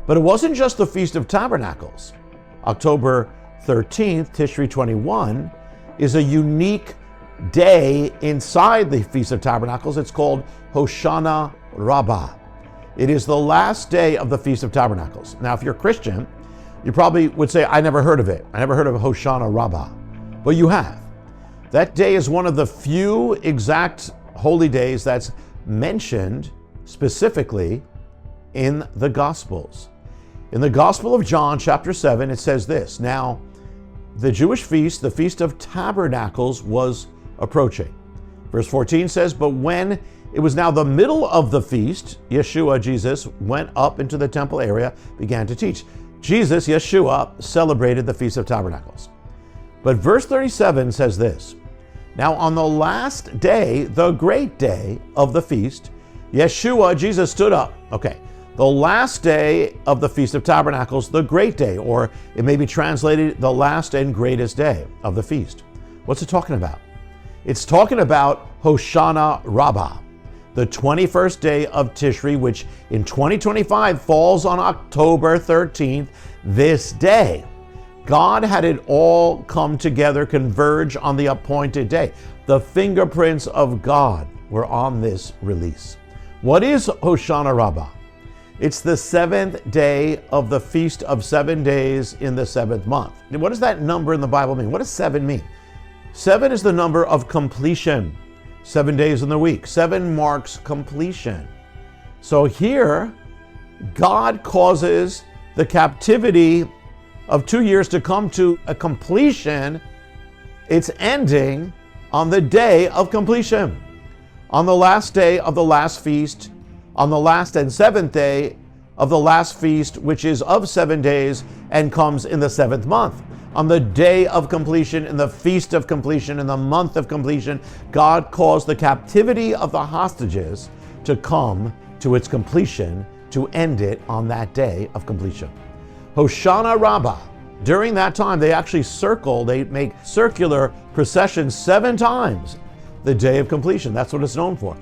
But it wasn't just the Feast of Tabernacles. October 13th, Tishri 21, is a unique day inside the Feast of Tabernacles. It's called Hoshana Rabbah. It is the last day of the Feast of Tabernacles. Now, if you're a Christian, you probably would say, I never heard of it. I never heard of Hoshana Rabbah. But you have. That day is one of the few exact holy days that's mentioned specifically in the Gospels. In the Gospel of John, chapter 7, it says this: Now, the Jewish feast, the Feast of Tabernacles, was approaching. Verse 14 says, But when it was now the middle of the feast, Yeshua, Jesus, went up into the temple area, began to teach. Jesus, Yeshua, celebrated the Feast of Tabernacles. But verse 37 says this: Now on the last day, the great day of the feast, Yeshua, Jesus, stood up. Okay, the last day of the Feast of Tabernacles, the great day, or it may be translated the last and greatest day of the feast. What's it talking about? It's talking about Hoshana Rabbah, the 21st day of Tishri, which in 2025 falls on October 13th, this day. God had it all come together, converge on the appointed day. The fingerprints of God were on this release. What is Hoshana Rabbah? It's the 7th day of the Feast of 7 days in the 7th month. What does that number in the Bible mean? What does 7 mean? 7 is the number of completion. 7 days in the week. 7 marks completion. So here, God causes the captivity of 2 years to come to a completion. It's ending on the day of completion. On the last day of the last feast, on the last and 7th day of the last feast, which is of 7 days and comes in the 7th month. On the day of completion, in the feast of completion, in the month of completion, God caused the captivity of the hostages to come to its completion, to end it on that day of completion. Hoshana Rabbah, during that time, they actually they make circular processions 7 times the day of completion. That's what it's known for.